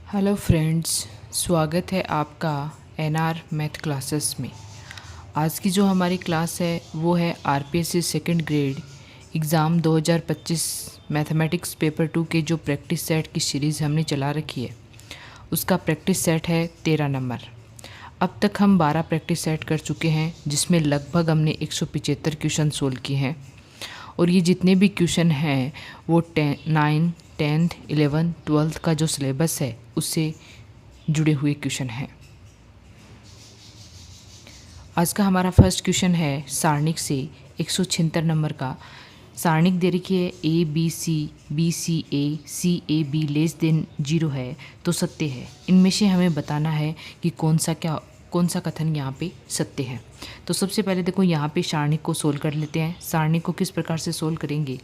Hello friends, स्वागत है आपका एनआर मैथ क्लासेस में। आज की जो हमारी क्लास है वो है RPSC second grade exam 2025 mathematics paper 2 के जो प्रैक्टिस सेट की सीरीज़ हमने चला रखी है उसका प्रैक्टिस सेट है 13 नंबर। अब तक हम 12 प्रैक्टिस सेट कर चुके हैं जिसमें लगभग हमने 175 क्वेश्चन सोल्व किए हैं और ये जितने भी क्वेश्चन हैं वो 9, 10th, 11th, 12th का जो सिलेबस है उससे जुड़े हुए क्वेश्चन हैं। आज का हमारा फर्स्ट क्वेश्चन है सारणिक से 176 नंबर का। सारणिक दे रखी है A B C A B less than 0 है तो सत्य है। इनमें से हमें बताना है कि कौन सा कथन यहाँ पे सत्य है। तो सबसे पहले देखो यहाँ पे सारणिक को सोल्व कर लेते हैं। सारणिक को किस प्रकार से सोल्व करेंगे,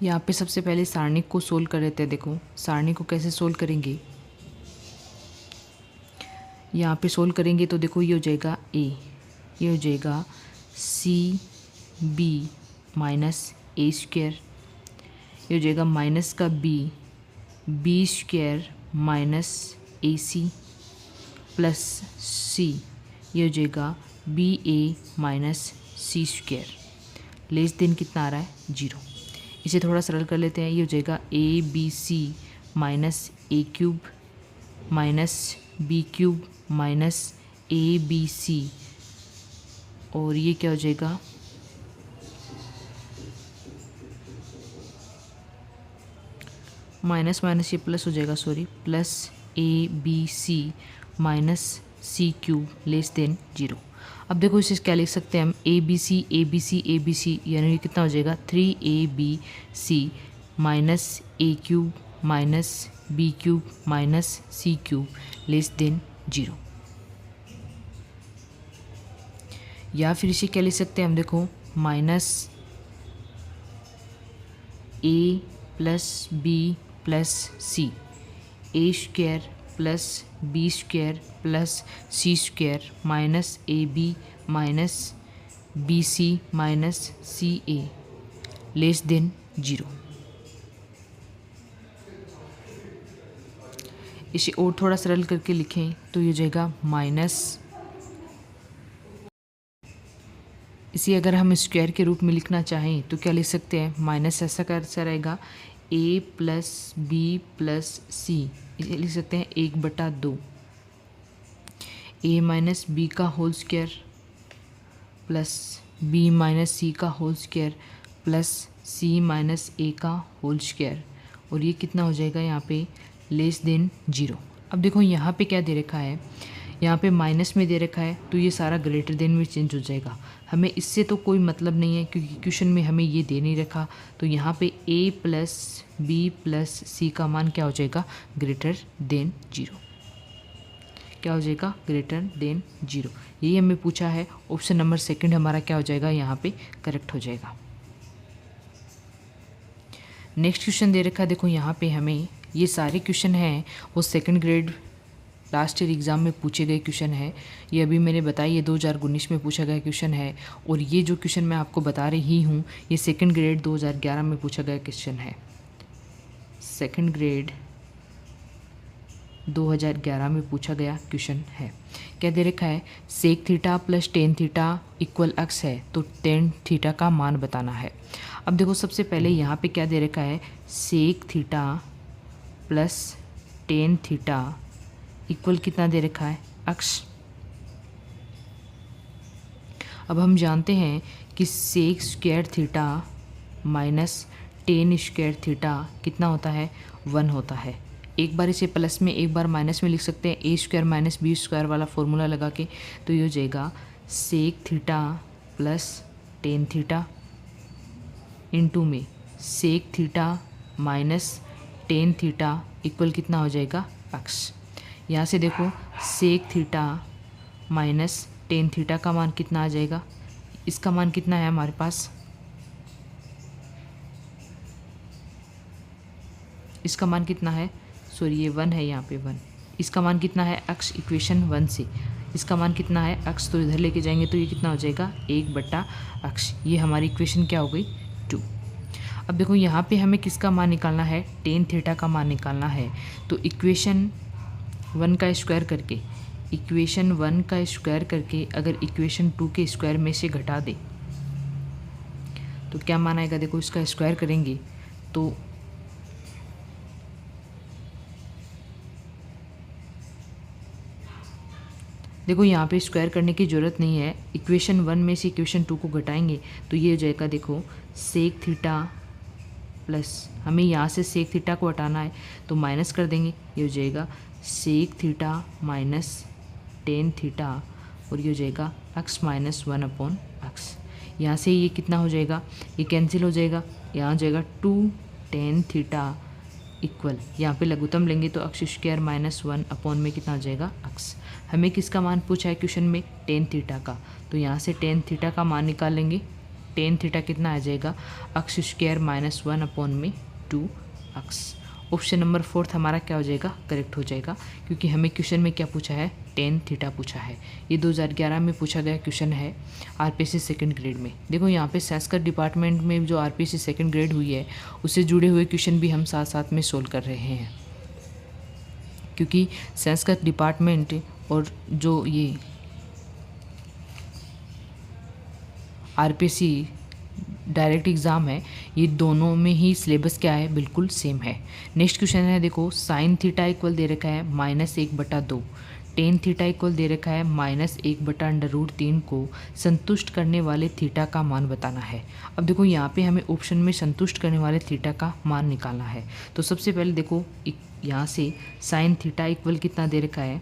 यहाँ पे सबसे पहले सारणिक को सोल्व कर लेते हैं। देखो सारणिक को कैसे सोल्व करेंगे, यहाँ पे सोल्व करेंगे तो देखो ये हो जाएगा ए, ये हो जाएगा सी बी माइनस ए स्क्वायर, ये हो जाएगा माइनस का बी स्क्वायर माइनस ए सी प्लस सी, ये हो जाएगा बी ए माइनस सी स्क्वायर लेस देन कितना आ रहा है 0। इसे थोड़ा सरल कर लेते हैं। ये हो जाएगा A B C minus A cube minus B cube minus A B C, और ये क्या हो जाएगा माइनस माइनस ये प्लस हो जाएगा, plus A B C minus C cube less than 0। अब देखो इसे क्या लिख सकते हैं हम, ए बी सी यानी कितना हो जाएगा 3ab माइनस ए cube minus B cube minus सी क्यूब लेस देन 0। या फिर इसे क्या लिख सकते हैं हम, देखो minus A plus B plus C, A square plus B square plus C square minus A B minus B C minus C A less than 0। इसे और थोड़ा सरल करके लिखें तो ये जाएगा माइनस, इसे अगर हम स्क्वायर के रूप में लिखना चाहें तो क्या लिख सकते हैं, माइनस ऐसा कैसा रहेगा a plus B plus c, इसे लिख सकते हैं 1/2 ए माइनस बी का whole square plus b minus c का whole square plus c minus a का होल स्क्वायर, और ये कितना हो जाएगा यहाँ पे लेस देन 0। अब देखो यहाँ पे क्या दे रखा है, यहाँ पे माइनस में दे रखा है तो ये सारा ग्रेटर देन में चेंज हो जाएगा। हमें इससे तो कोई मतलब नहीं है क्योंकि क्वेश्चन में हमें ये दे नहीं रखा। तो यहाँ पे a प्लस बी प्लस सी का मान क्या हो जाएगा ग्रेटर देन 0, क्या हो जाएगा ग्रेटर देन 0। यही हमें पूछा है। ऑप्शन नंबर सेकंड हमारा क्या हो जाएगा यहाँ पे करेक्ट हो जाएगा। नेक्स्ट क्वेश्चन दे रखा है, देखो यहाँ पे हमें ये सारे क्वेश्चन हैं वो second grade last year exam में पूछे गए क्वेश्चन है। ये अभी मैंने बताया ये 2019 में पूछा गया क्वेश्चन है, और ये जो क्वेश्चन मैं आपको बता रही हूँ ये सेकंड ग्रेड 2011 में पूछा गया क्वेश्चन है। सेकंड ग्रेड 2011 में पूछा गया क्वेश्चन है। क्या दे रखा है, sec theta plus tan theta equal x है तो टेन थीटा का मान बताना है। अब देखो सबसे पहले यहाँ पे क्या दे रखा है, sec theta plus tan theta equal कितना दे रखा है x। अब हम जानते हैं कि sec square theta minus tan square theta कितना होता है 1 होता है। एक बार इसे प्लस में एक बार माइनस में लिख सकते हैं, a square minus b square वाला फॉर्मूला लगा के। तो ये हो जाएगा sec theta plus tan theta into में sec theta minus tan theta equal कितना हो जाएगा x। यहाँ से देखो sec theta minus tan theta का मान कितना आ जाएगा, इसका मान कितना है हमारे पास, इसका मान कितना है, ये 1 है यहाँ पे 1, इसका मान कितना है x इक्वेशन 1 से। इसका मान कितना है x, तो इधर लेके जाएंगे तो ये कितना हो जाएगा 1/x। ये हमारी इक्वेशन क्या हो गई 2। अब देखो यहाँ पे हमें किसका मान निकालना है, टेन थीटा का मान निकालना है। तो इक्वेशन 1 का स्क्वायर करके, इक्वेशन 1 का स्क्वायर करके अगर इक्वेशन 2 के स्क्वायर में से घटा दे तो क्या मान आएगा, देखो इसका स्क्वायर करेंगे तो देखो यहाँ पे स्क्वायर करने की ज़रूरत नहीं है। इक्वेशन 1 में से इक्वेशन 2 को घटाएंगे तो ये हो जाएगा, देखो सेक थीटा प्लस, हमें यहाँ से सेक थीटा को हटाना है तो माइनस कर देंगे, ये हो जाएगा sec theta minus tan theta, और ये हो जाएगा x माइनस 1/x। यहाँ से ये कितना हो जाएगा, ये कैंसिल हो जाएगा, यहाँ हो जाएगा 2 टेन थीटा इक्वल, यहाँ पे लघुत्तम लेंगे तो x स्क्वायर माइनस 1 में कितना हो जाएगा x। हमें किसका मान पूछा है क्वेश्चन में, टेन थीटा का, तो यहाँ से टेन थीटा का मान निकाल लेंगे। टेन थीटा कितना आ जाएगा, x square minus 1/2x। Option number 4 हमारा क्या हो जाएगा, करेक्ट हो जाएगा, क्योंकि हमें क्वेश्चन में क्या पूछा है, टेन थीटा पूछा है। ये 2011 में पूछा गया क्वेश्चन है आरपीएससी सेकंड ग्रेड में। देखो यहाँ पे संस्कृत डिपार्टमेंट में जो आरपीएससी सेकंड ग्रेड हुई है उससे जुड़े हुए क्वेश्चन भी हम साथ साथ में सोल्व कर रहे हैं, क्योंकि संस्कृत डिपार्टमेंट और जो ये आरपीएससी डायरेक्ट एग्ज़ाम है, ये दोनों में ही सिलेबस क्या है, बिल्कुल सेम है। नेक्स्ट क्वेश्चन है, देखो साइन थीटा इक्वल दे रखा है -1/2, टेन थीटा इक्वल दे रखा है -1/√3 को संतुष्ट करने वाले थीटा का मान बताना है। अब देखो यहाँ पे हमें ऑप्शन में संतुष्ट करने वाले थीटा का मान निकालना है। तो सबसे पहले देखो यहाँ से साइन थीटा इक्वल कितना दे रखा है,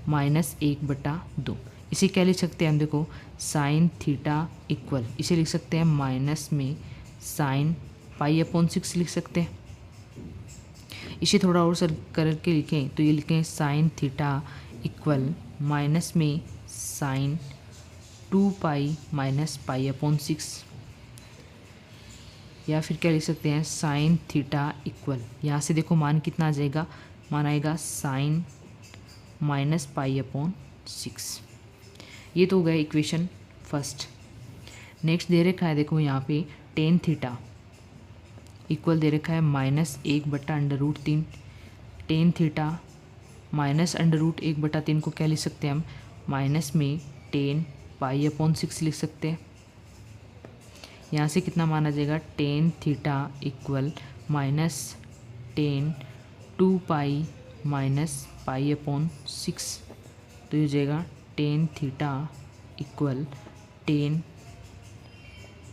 -1/2। इसे क्या लिख सकते हैं हम, देखो साइन थीटा इक्वल, इसे लिख सकते हैं माइनस में साइन π/6 लिख सकते हैं। इसे थोड़ा और सर करके लिखें तो ये लिखें साइन थीटा इक्वल माइनस में साइन 2π माइनस π/6, या फिर क्या लिख सकते हैं साइन थीटा इक्वल, यहाँ से देखो मान कितना आ जाएगा, मान आएगा साइन -π/6। ये तो हो गया इक्वेशन फर्स्ट। नेक्स्ट दे रखा है, देखो यहाँ पे टेन थीटा इक्वल दे रखा है -1/√3। टेन थीटा माइनस √1/3 को क्या लिख सकते हैं हम, माइनस में टेन π/6 लिख सकते हैं। यहाँ से कितना माना जाएगा, टेन थीटा इक्वल -10 2π माइनस π/6, तो ये हो जाएगा टेन थीटा इक्वल 10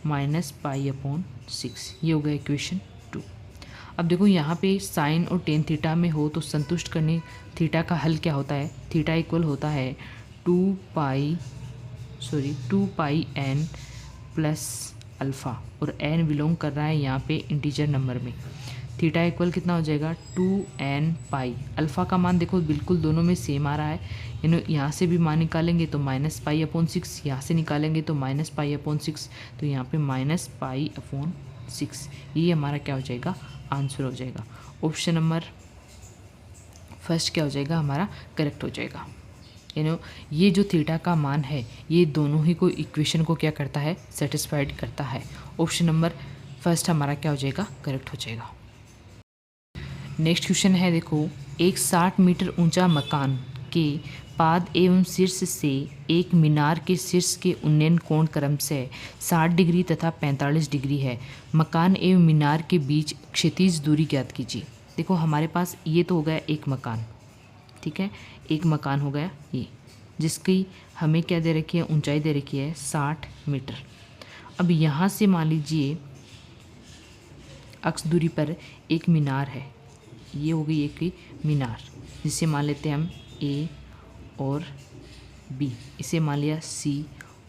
माइनस π/6। ये हो गया इक्वेशन 2। अब देखो यहाँ पे साइन और टेन थीटा में हो तो संतुष्ट करने थीटा का हल क्या होता है, थीटा इक्वल होता है 2πn प्लस अल्फ़ा, और n बिलोंग कर रहा है यहाँ पे इंटीजर नंबर में। थीटा इक्वल कितना हो जाएगा 2n π। अल्फ़ा का मान देखो बिल्कुल दोनों में सेम आ रहा है, यहाँ से भी मान निकालेंगे तो -π/6, यहाँ से निकालेंगे तो -π/6, तो यहाँ पे -π/6। ये हमारा क्या हो जाएगा, आंसर हो जाएगा। ऑप्शन नंबर फर्स्ट क्या हो जाएगा, हमारा करेक्ट हो जाएगा। ये जो थीटा का मान है ये दोनों ही को इक्वेशन को क्या करता है, सेटिस्फाइड करता है। ऑप्शन नंबर फर्स्ट हमारा क्या हो जाएगा, करेक्ट हो जाएगा। नेक्स्ट क्वेश्चन है, देखो एक 60 मीटर ऊंचा मकान के पाद एवं शीर्ष से एक मीनार के शीर्ष के उन्नयन कोण क्रम से 60 डिग्री तथा 45 डिग्री है। मकान एवं मीनार के बीच क्षैतिज दूरी ज्ञात कीजिए। देखो हमारे पास ये तो हो गया एक मकान, ठीक है, एक मकान हो गया ये, जिसकी हमें क्या दे रखी है, ऊंचाई दे रखी है 60 मीटर। अब यहाँ से मान लीजिए अक्ष दूरी पर एक मीनार है, ये हो गई एक मीनार, जिसे मान लेते हैं हम ए और बी, इसे मान लिया सी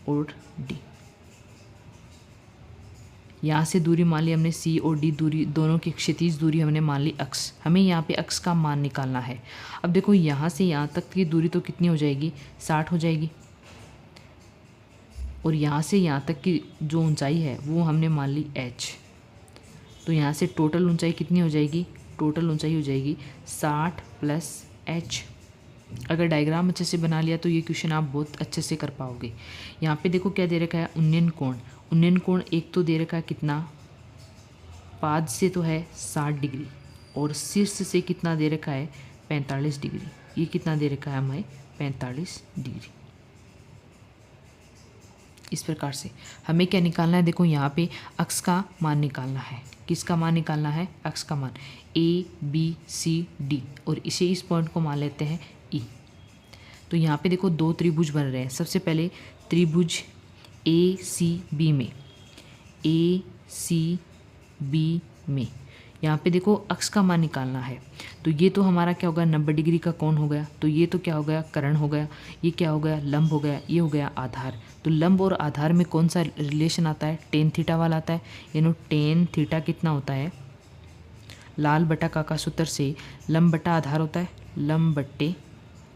और डी। यहाँ से दूरी मान ली हमने सी और डी, दूरी दोनों की क्षैतिज दूरी हमने मान ली अक्ष। हमें यहाँ पे अक्ष का मान निकालना है। अब देखो यहाँ से यहाँ तक की दूरी तो कितनी हो जाएगी, 60 हो जाएगी, और यहाँ से यहाँ तक की जो ऊंचाई है वो हमने मान ली h। तो यहाँ से टोटल ऊंचाई कितनी हो जाएगी, टोटल ऊंचाई हो जाएगी 60 + h, अगर डायग्राम अच्छे से बना लिया तो ये क्वेश्चन आप बहुत अच्छे से कर पाओगे। यहाँ पे देखो क्या दे रखा है, उन्नयन कोण। उन्नयन कोण एक तो दे रखा है कितना, पाद से तो है 60 डिग्री और शीर्ष से कितना दे रखा है 45 डिग्री। ये कितना दे रखा है हमें 45 डिग्री। इस प्रकार से हमें क्या निकालना है, देखो यहाँ पे अक्ष का मान निकालना है। किसका मान निकालना है, अक्ष का मान, ए बी सी डी, और इसे इस पॉइंट को मान लेते हैं ई। तो यहाँ पे देखो दो त्रिभुज बन रहे हैं। सबसे पहले त्रिभुज ए सी बी में, ए सी बी में यहाँ पे देखो अक्ष का मान निकालना है। तो ये तो हमारा क्या होगा, 90 डिग्री का कोण हो गया। तो ये तो क्या हो गया, कर्ण हो गया। ये क्या हो गया, लंब हो गया। ये हो गया आधार। तो लंब और आधार में कौन सा रिलेशन आता है, टेन थीटा वाला आता है। यानी टेन थीटा कितना होता है, लाल बटा काका सूत्र से लंब बटा आधार होता है, लंब बट्टे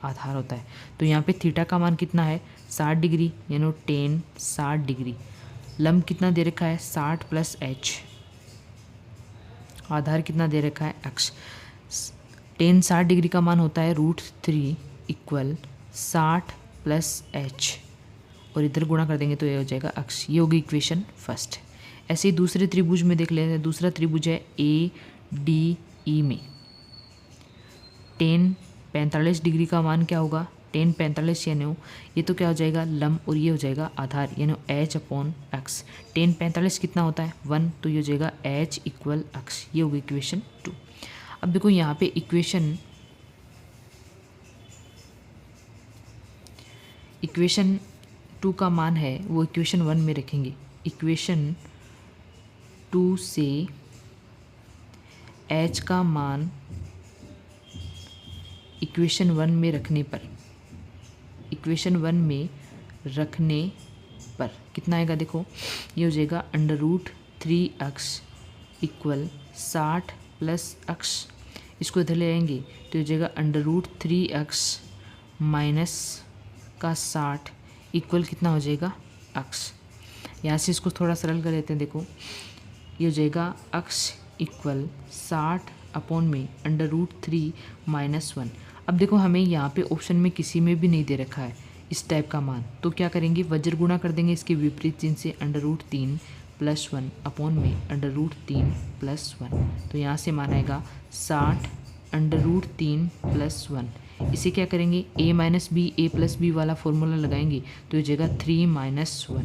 आधार होता है। तो यहाँ पे थीटा का मान कितना है 60 डिग्री, यानी टेन 60 डिग्री। लंब कितना दे रखा है 60 प्लस एच, आधार कितना दे रखा है एक्स। टेन 60 डिग्री का मान होता है √3 इक्वल 60 प्लस एच, और इधर गुणा कर देंगे तो ये हो जाएगा अक्ष। ये होगी इक्वेशन फर्स्ट। ऐसे ही दूसरे त्रिभुज में देख लेते हैं। दूसरा त्रिभुज है ए डी ई में टेन 45 डिग्री का मान क्या होगा, टेन 45 यानी ये तो क्या हो जाएगा लंब, और ये हो जाएगा आधार यानी h/x। टेन 45 कितना होता है 1, तो ये हो जाएगा h इक्वल x। ये होगी इक्वेशन 2। अब देखो यहाँ पे इक्वेशन 2 का मान है वो इक्वेशन 1 में रखेंगे। इक्वेशन 2 से h का मान इक्वेशन 1 में रखने पर, इक्वेशन 1 में रखने पर कितना आएगा, देखो ये हो जाएगा √3x इक्वल 60 प्लस x। इसको इधर ले आएंगे तो हो जाएगा √3x माइनस का 60 इक्वल कितना हो जाएगा x। यहाँ से इसको थोड़ा सरल कर लेते हैं। देखो ये हो जाएगा x इक्वल 60 अपॉन में √3 माइनस 1। अब देखो हमें यहाँ पे ऑप्शन में किसी में भी नहीं दे रखा है इस टाइप का मान, तो क्या करेंगे वज्र गुणा कर देंगे इसके विपरीत चिन्ह से, √3 प्लस 1 अपॉन में √3 प्लस 1। तो यहाँ से मान आएगा 60 √3 प्लस 1। इसे क्या करेंगे a minus B, a plus B वाला फॉर्मूला लगाएंगे तो हो जाएगा 3 माइनस 1।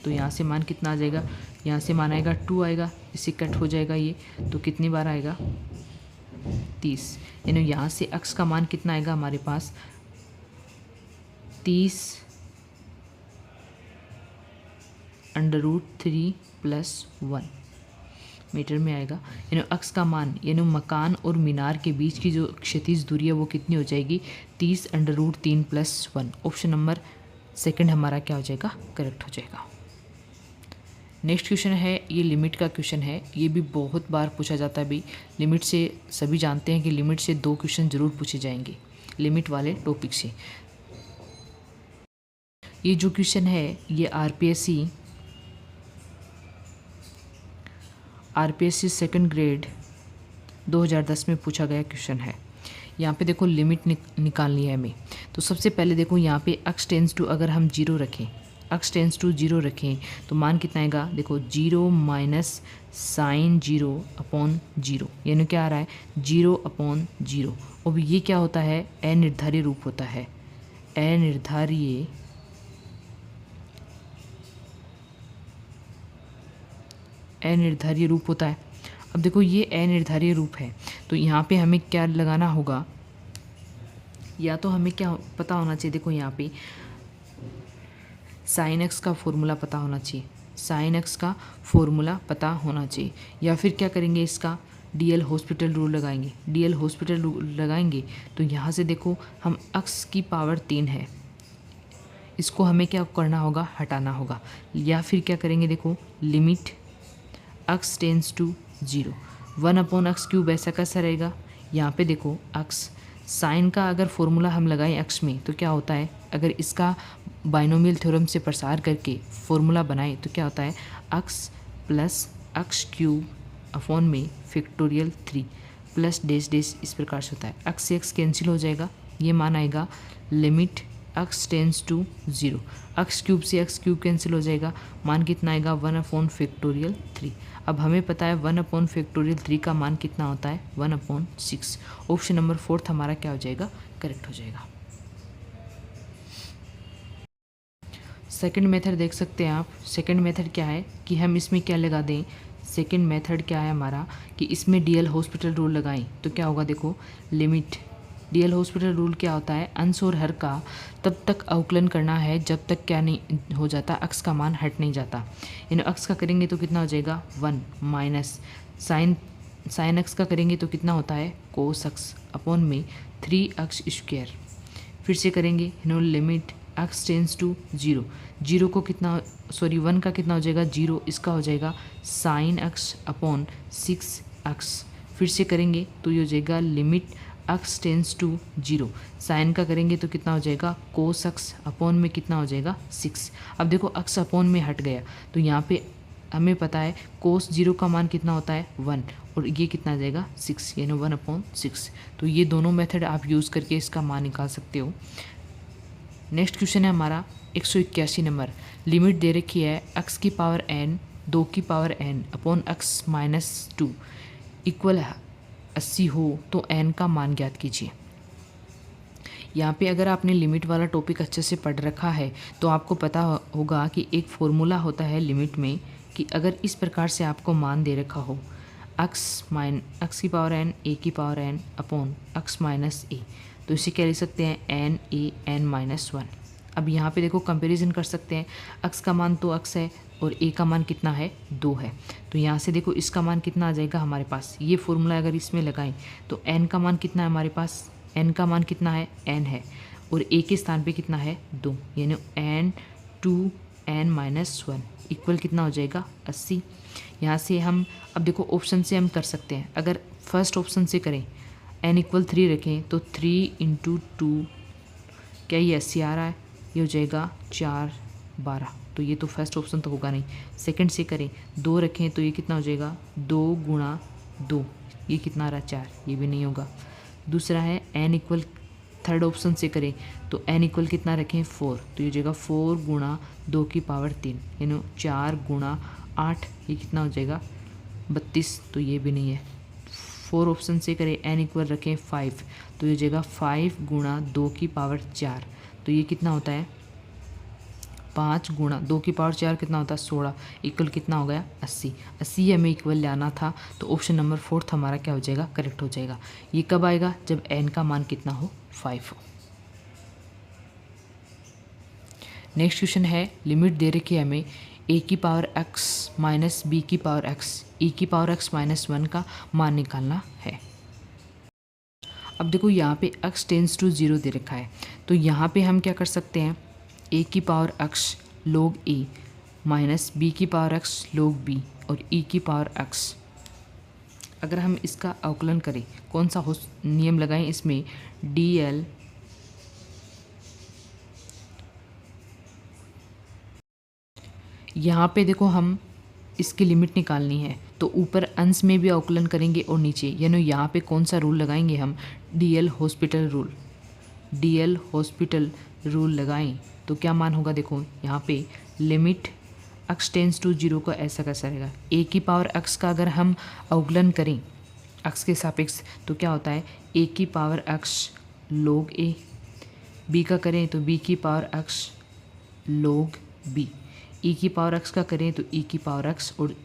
तो यहाँ से मान कितना आ जाएगा, यहाँ से मान आएगा 2 आएगा। इसे कट हो जाएगा ये, तो कितनी बार आएगा 30। यानी यहाँ से x का मान कितना आएगा हमारे पास 30 √3 प्लस 1 मीटर में आएगा। यानी x का मान यानी मकान और मीनार के बीच की जो क्षैतिज दूरी है वो कितनी हो जाएगी 30 √3 प्लस 1। ऑप्शन नंबर सेकंड हमारा क्या हो जाएगा, करेक्ट हो जाएगा। नेक्स्ट क्वेश्चन है, ये लिमिट का क्वेश्चन है। ये भी बहुत बार पूछा जाता है भाई। लिमिट से सभी जानते हैं कि लिमिट से 2 क्वेश्चन जरूर पूछे जाएंगे लिमिट वाले टॉपिक से। ये जो क्वेश्चन है ये आरपीएससी सेकंड ग्रेड 2010 में पूछा गया क्वेश्चन है। यहाँ पे देखो लिमिट निकालनी है हमें। तो सबसे पहले देखो यहाँ पे x टेंस टू अगर हम 0 रखें, x टेंस टू 0 रखें तो मान कितना आएगा, देखो 0 माइनस साइन 0 अपॉन 0, यानी क्या आ रहा है 0 अपॉन 0। और ये क्या होता है अनिर्धारीय रूप होता है, अनिर्धारीय रूप होता है। अब देखो ये अनिर्धारीय रूप है तो यहाँ पे हमें क्या लगाना होगा, या तो हमें क्या पता होना चाहिए, देखो यहाँ पे साइन एक्स का फॉर्मूला पता होना चाहिए, साइन एक्स का फॉर्मूला पता होना चाहिए। या फिर क्या करेंगे इसका डीएल हॉस्पिटल रूल लगाएंगे। डीएल हॉस्पिटल रूल लगाएंगे तो यहाँ से देखो हम x की पावर 3 है, इसको हमें क्या करना होगा, हटाना होगा। या फिर क्या करेंगे, देखो limit x tends to 0 1/x³ ऐसा कैसा रहेगा। यहाँ पे देखो x साइन का अगर फॉर्मूला हम लगाएं x में तो क्या होता है, अगर इसका बाइनोमियल थ्योरम से प्रसार करके फॉर्मूला बनाएं तो क्या होता है x प्लस x³ अपॉन में फैक्टोरियल 3 प्लस डैश डैश, इस प्रकार से होता है। x से x कैंसिल हो जाएगा ये मान आएगा limit x tends to 0, x cube से x क्यूब कैंसिल हो जाएगा, मान कितना आएगा 1/3। अब हमें पता है 1/3 का मान कितना होता है 1/6। ऑप्शन नंबर 4 हमारा क्या हो जाएगा, करेक्ट हो जाएगा। सेकंड मेथड देख सकते हैं आप। सेकंड मेथड क्या है कि हम इसमें क्या लगा दें, सेकंड मेथड क्या है हमारा कि इसमें डीएल हॉस्पिटल रूल लगाएं तो क्या होगा, देखो लिमिट डीएल हॉस्पिटल रूल क्या होता है, अंश और हर का तब तक अवकलन करना है जब तक क्या नहीं हो जाता, अक्स का मान हट नहीं जाता। यानी अक्स का करेंगे तो कितना हो जाएगा 1 माइनस साइन अक्स का करेंगे तो कितना होता है कोस अक्स अपॉन में 3x²। फिर से करेंगे लिमिट x टेंस टू 0, 0 को कितना 1 का कितना हो जाएगा 0, इसका हो जाएगा साइन x अपॉन 6x। फिर से करेंगे तो ये हो जाएगा limit x tends to 0, sine का करेंगे तो कितना हो जाएगा कोस x अपॉन में कितना हो जाएगा 6। अब देखो x अपॉन में हट गया तो यहाँ पे हमें पता है कोस 0 का मान कितना होता है 1 और ये कितना आ जाएगा 6, यानी 1/6। तो ये दोनों मेथड आप यूज़ करके इसका मान निकाल सकते हो। नेक्स्ट क्वेश्चन है हमारा 181 नंबर। लिमिट दे रखी है x की पावर n 2 की power n upon x - 2 equal 80 हो तो n का मान ज्ञात कीजिए। यहाँ पे अगर आपने लिमिट वाला टॉपिक अच्छे से पढ़ रखा है तो आपको पता होगा कि एक फॉर्मूला होता है लिमिट में कि अगर इस प्रकार से आपको मान दे रखा हो x की पावर n a की power n upon x - a, तो इसे क्या लिख सकते हैं n a n - 1। अब यहाँ पे देखो कंपैरिजन कर सकते हैं, x का मान तो x है और a का मान कितना है 2 है, तो यहाँ से देखो इसका मान कितना आ जाएगा हमारे पास, ये फॉर्मूला अगर इसमें लगाएं तो n का मान कितना है हमारे पास, n का मान कितना है n है और a के स्थान पे कितना है 2, यानी n 2n - 1 इक्वल कितना हो जाएगा 80। यहाँ से हम अब देखो ऑप्शन से हम कर सकते हैं, अगर फर्स्ट ऑप्शन से करें n = 3 रखें तो 3 × 2 क्या ये 80 आ रहा है, ये हो जाएगा 4 12, तो ये तो फर्स्ट ऑप्शन तो होगा नहीं। सेकंड से करें 2 रखें तो ये कितना हो जाएगा 2 × 2, ये कितना आ रहा है 4, ये भी नहीं होगा। दूसरा है n = थर्ड ऑप्शन से करें तो n = कितना रखें 4, तो ये हो जाएगा 4 × 2 की पावर 3, यानी 4 × 8, ये कितना हो जाएगा 32, तो ये भी नहीं है। 4 ऑप्शन से करें n = रखें 5, तो ये हो जाएगा 5 × 2 की पावर 4, तो ये कितना होता है 5 × 2 की पावर 4 कितना होता है 16, इक्वल कितना हो गया 80। 80 हमें इक्वल लाना था, तो ऑप्शन नंबर 4 हमारा क्या हो जाएगा करेक्ट हो जाएगा। ये कब आएगा जब n का मान कितना हो 5 हो। नेक्स्ट क्वेश्चन है, लिमिट दे रखी है हमें a की पावर x माइनस b की पावर x e की पावर x - 1 का मान निकालना है। अब देखो यहाँ पे x टेंस टू 0 दे रखा है, तो यहाँ पे हम क्या कर सकते हैं a की power x log a minus b की पावर x log b और e की पावर x, अगर हम इसका अवकलन करें कौन सा नियम लगाएं इसमें, dl यहाँ पे देखो हम इसकी लिमिट निकालनी है तो ऊपर अंश में भी अवकलन करेंगे और नीचे, यानी यहाँ पे कौन सा रूल लगाएंगे हम, DL hospital rule. DL hospital rule लगाएं तो क्या मान होगा, देखो यहाँ पे लिमिट x टेंस टू 0 को ऐसा कैसा रहेगा, a की पावर x का अगर हम अवकलन करें x के सापेक्ष तो क्या होता है a की power x log a, b का करें तो b की power x log b, e की पावर x का करें तो e की पावर x और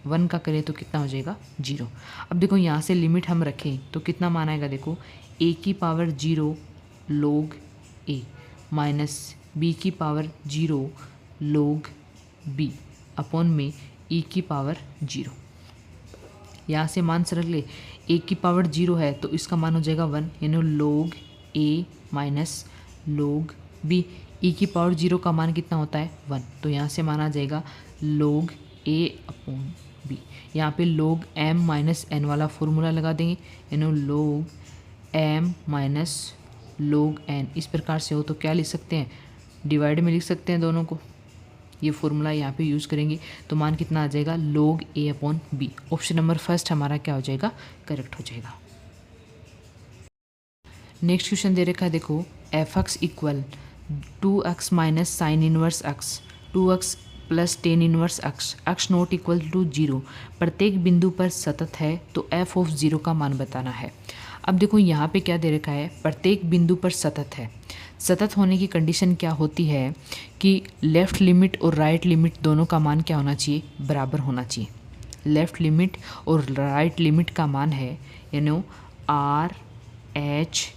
1 का करें तो कितना हो जाएगा 0। अब देखो यहाँ से लिमिट हम रखें तो कितना मान आएगा, देखो a की power 0 log a minus b की पावर 0 log b अपॉन में e की पावर 0। यहाँ से मान सरल ले, a की पावर 0 है तो इसका मान हो जाएगा 1, यानी log a minus log b, e की पावर 0 का मान कितना होता है 1, तो यहाँ से मान आ जाएगा log a अपॉन b। यहाँ पे log m माइनस n वाला फॉर्मूला लगा देंगे, यानी log m minus log n, इस प्रकार से हो तो क्या लिख सकते हैं, डिवाइड में लिख सकते हैं दोनों को, ये फॉर्मूला यहाँ पे यूज़ करेंगे तो मान कितना आ जाएगा log a upon b। Option number first हमारा क्या हो जाएगा करेक्ट हो जाएगा। नेक्स्ट क्वेश्चन दे रखा है, देखो F X equal 2x minus sine inverse X 2x plus tan inverse X not equal to 0 प्रत्येक बिंदु पर सतत है तो एफ ऑफ 0 का मान बताना है। अब देखो यहाँ पे क्या दे रखा है, प्रत्येक बिंदु पर सतत है। सतत होने की कंडीशन क्या होती है कि लेफ़्ट लिमिट और राइट लिमिट दोनों का मान क्या होना चाहिए, बराबर होना चाहिए। लेफ़्ट लिमिट और राइट लिमिट का मान है यानी R H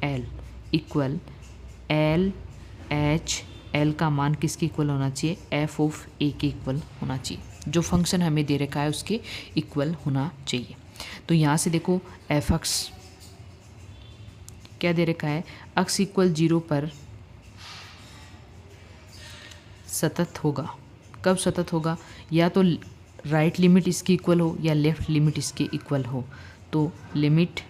L equal L H L का मान किसके इक्वल होना चाहिए, एफ ऑफ ए के इक्वल होना चाहिए। जो फंक्शन हमें दे रखा है उसके इक्वल होना चाहिए। तो यहाँ से देखो एफ एक्स क्या दे रखा है, एक्स इक्वल 0 पर सतत होगा। कब सतत होगा, या तो राइट लिमिट इसकी इक्वल हो या लेफ़्ट लिमिट इसके इक्वल हो। तो limit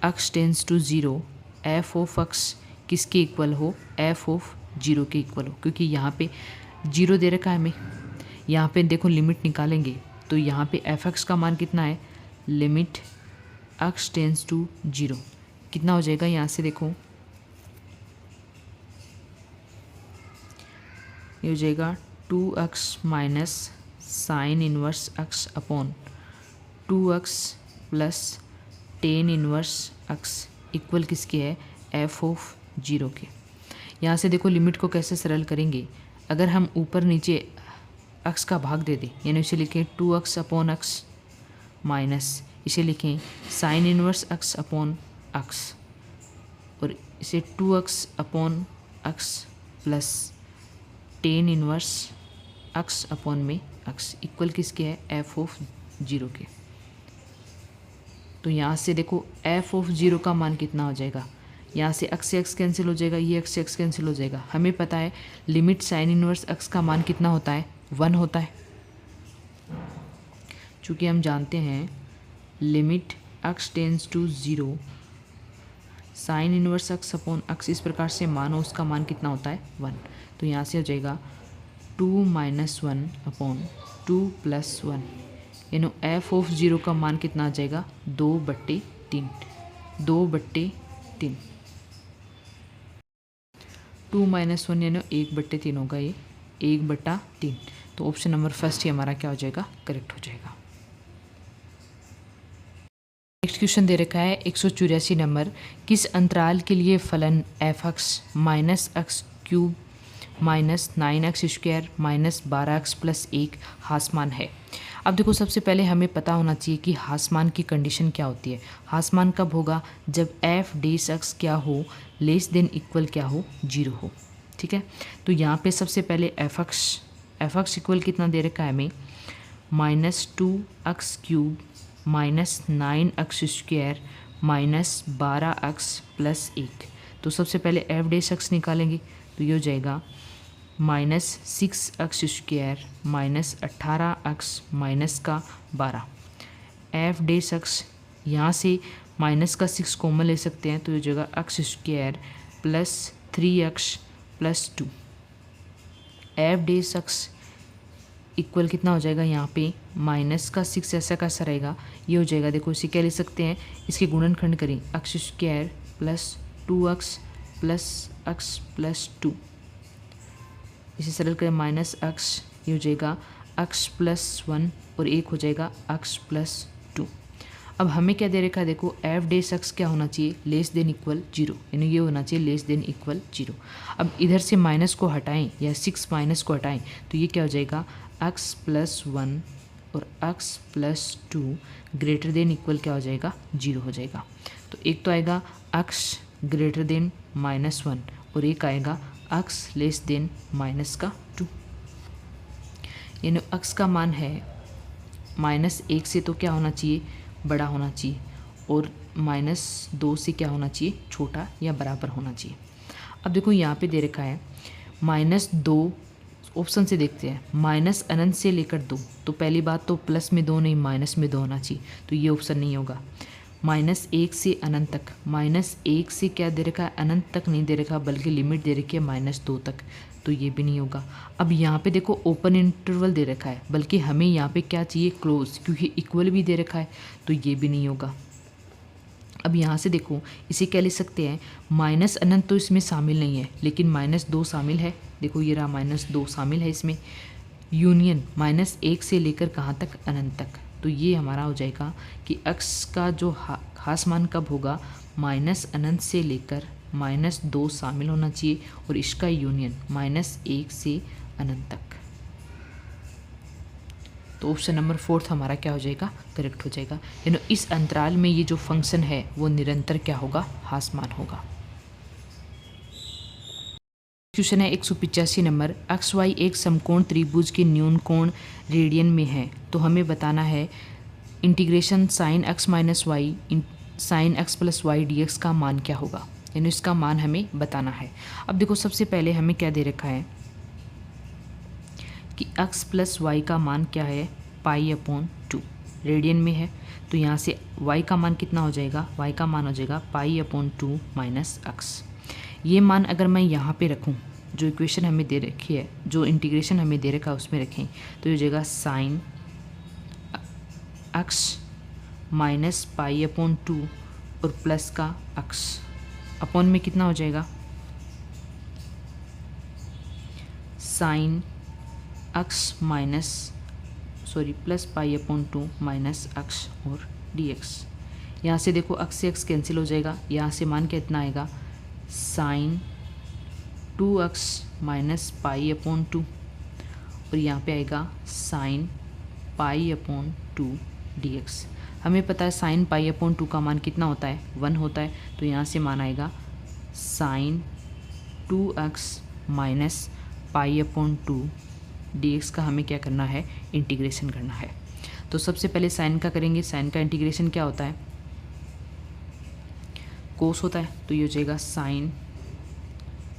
X tends to 0 F of X किसके इक्वल हो, एफ ऑफ 0 के इक्वल हो, क्योंकि यहाँ पे 0 दे रखा है हमें। यहाँ पे देखो लिमिट निकालेंगे तो यहाँ पे एफ एक्स का मान कितना है, लिमिट एक्स टेंस टू 0 कितना हो जाएगा, यहाँ से देखो ये हो जाएगा 2x minus sine inverse x upon 2x plus tan inverse x equal किसके है, एफ ऑफ 0 के। यहाँ से देखो लिमिट को कैसे सरल करेंगे, अगर हम ऊपर नीचे x का भाग दे दें यानी इसे लिखें 2x अपॉन x माइनस इसे लिखें sign inverse x upon x और इसे 2x upon x plus tan inverse x upon में x इक्वल किसके है, एफ ऑफ 0 के। तो यहाँ से देखो एफ ऑफ 0 का मान कितना हो जाएगा, यहाँ से x से x कैंसिल हो जाएगा, ये x से x कैंसिल हो जाएगा। हमें पता है लिमिट साइन इनवर्स x का मान कितना होता है, 1 होता है। चूँकि हम जानते हैं limit x tends to 0 sine inverse x upon x इस प्रकार से मानो उसका मान कितना होता है, 1। तो यहाँ से हो जाएगा 2 माइनस 1 अपॉन 2 प्लस 1 यानी एफ ऑफ 0 का मान कितना आ जाएगा, 2/3 2/3 2 माइनस 1 यानी 1/3 होगा, ये 1/3। तो ऑप्शन नंबर फर्स्ट ही हमारा क्या हो जाएगा, करेक्ट हो जाएगा। नेक्स्ट क्वेश्चन दे रखा है 184 नंबर, किस अंतराल के लिए फलन F x minus x cube minus 9x square minus 12x plus 1 हासमान है। अब देखो सबसे पहले हमें पता होना चाहिए कि हासमान की कंडीशन क्या होती है। हासमान कब होगा, जब एफ डेस एक्स क्या हो, लेस देन इक्वल क्या हो, 0 हो। ठीक है, तो यहाँ पे सबसे पहले एफ एक्स इक्वल कितना दे रखा है हमें, -2x cube minus 9x square minus 12x plus 1। तो सबसे पहले एफ डेस एक्स निकालेंगे तो ये हो जाएगा -6x square minus 18x minus का 12। एफ डेस एक्स यहाँ से माइनस का 6 कॉमन ले सकते हैं तो ये जगह x square plus 3x plus 2। F dash x equal कितना हो जाएगा, यहाँ पे माइनस का 6 ऐसा कैसा रहेगा, ये हो जाएगा। देखो इसे क्या ले सकते हैं, इसके गुणनखंड करें, x square plus 2x plus x plus 2, इसे सरल करें माइनस x, ये हो जाएगा x प्लस 1 और 1 हो जाएगा x प्लस 2। अब हमें क्या दे रखा है, देखो एफ डेस एक्स क्या होना चाहिए, लेस देन इक्वल 0, यानी ये होना चाहिए लेस देन इक्वल 0। अब इधर से माइनस को हटाएं या 6 माइनस को हटाएं तो ये क्या हो जाएगा, x प्लस 1 और x plus 2 greater than equal क्या हो जाएगा, 0 हो जाएगा। तो एक तो आएगा x ग्रेटर देन -1 और एक आएगा x लेस देन -2, यानी x का मान है -1 से तो क्या होना चाहिए, बड़ा होना चाहिए, और -2 से क्या होना चाहिए, छोटा या बराबर होना चाहिए। अब देखो यहाँ पे दे रखा है -2, ऑप्शन से देखते हैं, माइनस अनंत से लेकर 2, तो पहली बात तो प्लस में 2 नहीं माइनस में 2 होना चाहिए, तो ये ऑप्शन नहीं होगा। -1 से अनंत तक, -1 से क्या दे रखा है, अनंत तक नहीं दे रखा बल्कि लिमिट दे रखी है -2 तक, तो ये भी नहीं होगा। अब यहाँ पे देखो ओपन इंटरवल दे रखा है, बल्कि हमें यहाँ पे क्या चाहिए, क्लोज, क्योंकि इक्वल भी दे रखा है, तो ये भी नहीं होगा। अब यहाँ से देखो इसे क्या लिख सकते हैं, माइनस अनंत तो इसमें शामिल नहीं है लेकिन -2 शामिल है। देखो ये रहा -2 शामिल है इसमें। यूनियन -1 से लेकर कहाँ तक, अनंत तक। तो ये हमारा हो जाएगा कि x का जो खास मान कब होगा, अनंत से लेकर -2 शामिल होना चाहिए और इसका यूनियन -1 से अनंत तक। तो ऑप्शन नंबर 4 हमारा क्या हो जाएगा, करेक्ट हो जाएगा। यानी इस अंतराल में ये जो फंक्शन है वो निरंतर क्या होगा, हासमान होगा। क्वेश्चन है 185 नंबर, एक्स वाई एक समकोण त्रिभुज के न्यून कोण रेडियन में है, तो हमें बताना है integration sine X minus Y sine X plus Y D X का मान क्या होगा, यानी इसका मान हमें बताना है। अब देखो सबसे पहले हमें क्या दे रखा है कि x प्लस वाई का मान क्या है, π/2 रेडियन में है। तो यहाँ से y का मान कितना हो जाएगा, y का मान हो जाएगा π/2 माइनस x। ये मान अगर मैं यहाँ पे रखूँ, जो इक्वेशन हमें दे रखी है, जो इंटीग्रेशन हमें दे रखा है उसमें रखें, तो ये हो जाएगा साइन x माइनस π/2 और प्लस का x अपॉन में कितना हो जाएगा, sine x minus plus π/2 minus x और dx। यहाँ से देखो x से x कैंसिल हो जाएगा, यहाँ से मान कितना आएगा, साइन 2x माइनस π/2 और यहाँ पे आएगा साइन π/2 dx। हमें पता है साइन π/2 का मान कितना होता है, 1 होता है। तो यहाँ से मान आएगा साइन 2x माइनस π/2 dx का हमें क्या करना है, इंटीग्रेशन करना है। तो सबसे पहले साइन का करेंगे, साइन का इंटीग्रेशन क्या होता है, कोस होता है। तो ये हो जाएगा साइन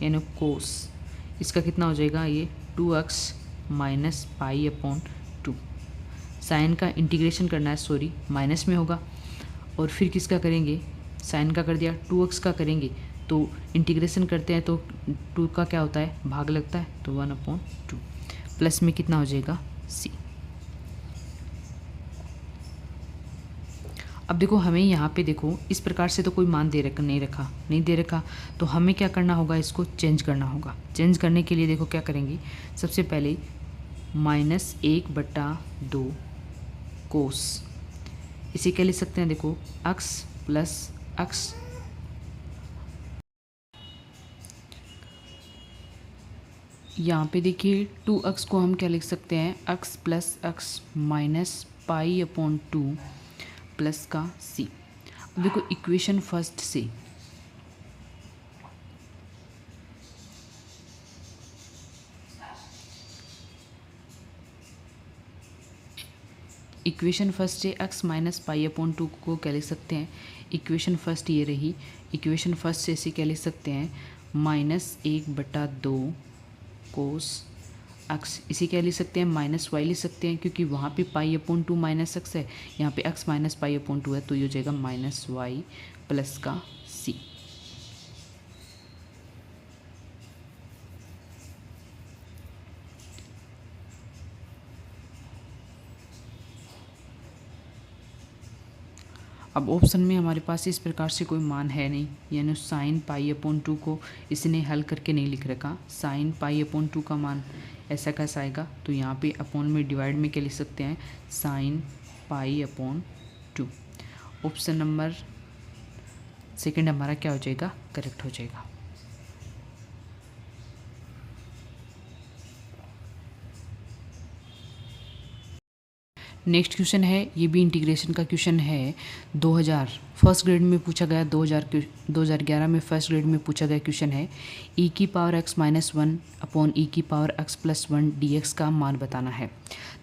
यानी कोस, इसका कितना हो जाएगा, ये 2x माइनस π/2। साइन का इंटीग्रेशन करना है, सॉरी माइनस में होगा। और फिर किसका करेंगे, साइन का कर दिया, 2x का करेंगे तो इंटीग्रेशन करते हैं तो 2 का क्या होता है, भाग लगता है, तो 1/2 प्लस में कितना हो जाएगा c। अब देखो हमें यहाँ पे देखो इस प्रकार से तो कोई मान नहीं दे रखा, तो हमें क्या करना होगा, इसको चेंज करना होगा। चेंज करने के लिए देखो क्या करेंगे, सबसे पहले -1/2 कोस, इसे क्या लिख सकते हैं, देखो x प्लस x यहाँ पे देखिए 2x को हम क्या लिख सकते हैं, x plus x minus π/2 plus का c। अब देखो इक्वेशन फर्स्ट से x माइनस π/2 को क्या लिख सकते हैं, इक्वेशन फर्स्ट ये रही। इक्वेशन फर्स्ट से इसे क्या लिख सकते हैं, -1/2 कोस x, इसे क्या लिख सकते हैं, -y लिख सकते हैं, क्योंकि वहाँ पे π/2 माइनस x है, यहाँ पे x माइनस π/2 है, तो ये हो जाएगा -y प्लस का c। अब ऑप्शन में हमारे पास इस प्रकार से कोई मान है नहीं, यानी साइन π/2 को इसने हल करके नहीं लिख रखा। साइन π/2 का मान ऐसा कैसा आएगा, तो यहाँ पे अपॉन में डिवाइड में क्या लिख सकते हैं, साइन π/2। ऑप्शन नंबर सेकंड हमारा क्या हो जाएगा, करेक्ट हो जाएगा। नेक्स्ट क्वेश्चन है, ये भी इंटीग्रेशन का क्वेश्चन है। 2000 फर्स्ट ग्रेड में पूछा गया, 2011 में फर्स्ट ग्रेड में पूछा गया क्वेश्चन है, e⁻x - 1 अपॉन e⁻x + 1 dx का मान बताना है।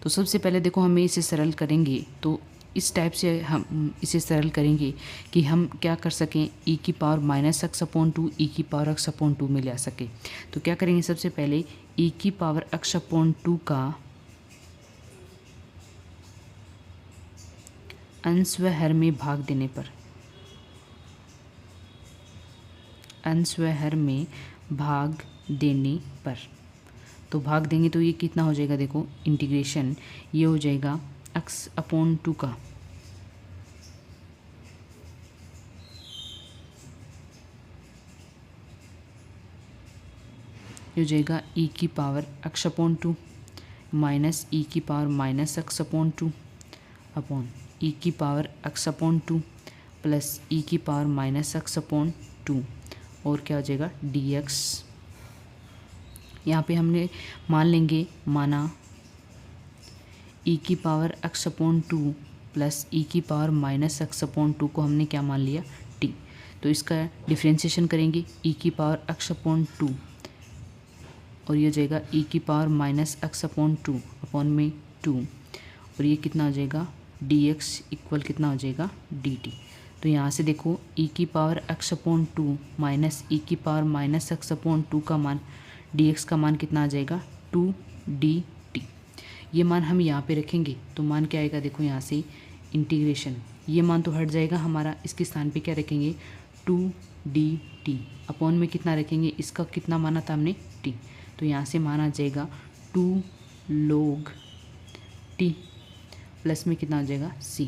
तो सबसे पहले देखो हमें इसे सरल करेंगे, तो इस टाइप से हम इसे सरल करेंगे कि हम क्या कर सकें, e⁻−x/2 e⁻x/2 में ले आ सके। तो क्या करेंगे, सबसे पहले e⁻x/2 का अंश व हर में भाग देने पर, अंश व हर में भाग देने पर, तो भाग देंगे तो ये कितना हो जाएगा, देखो इंटीग्रेशन ये हो जाएगा x/2 का ये हो जाएगा e की power x upon 2 minus e की power minus x upon 2 upon e की power x upon 2 plus e की पावर माइनस x अपॉन 2 और क्या हो जाएगा dx। यहाँ पे हमने मान लेंगे माना e की power x upon 2 plus e की पावर माइनस x अपॉन 2 को हमने क्या मान लिया t। तो इसका डिफ्रेंशिएशन करेंगे e की पावर x अपॉन 2 और ये हो जाएगा e की power minus x upon 2 upon में 2 और ये कितना हो जाएगा dx इक्वल कितना हो जाएगा dt। तो यहाँ से देखो e की power x upon 2 minus e की पावर माइनस x अपॉन 2 का मान dx का मान कितना आ जाएगा 2dt। ये मान हम यहाँ पे रखेंगे तो मान क्या आएगा देखो यहाँ से इंटीग्रेशन, ये मान तो हट जाएगा हमारा, इसके स्थान पे क्या रखेंगे 2dt अपॉन में कितना रखेंगे, इसका कितना माना था हमने t, तो यहाँ से मान आ जाएगा 2 log t प्लस में कितना हो जाएगा c।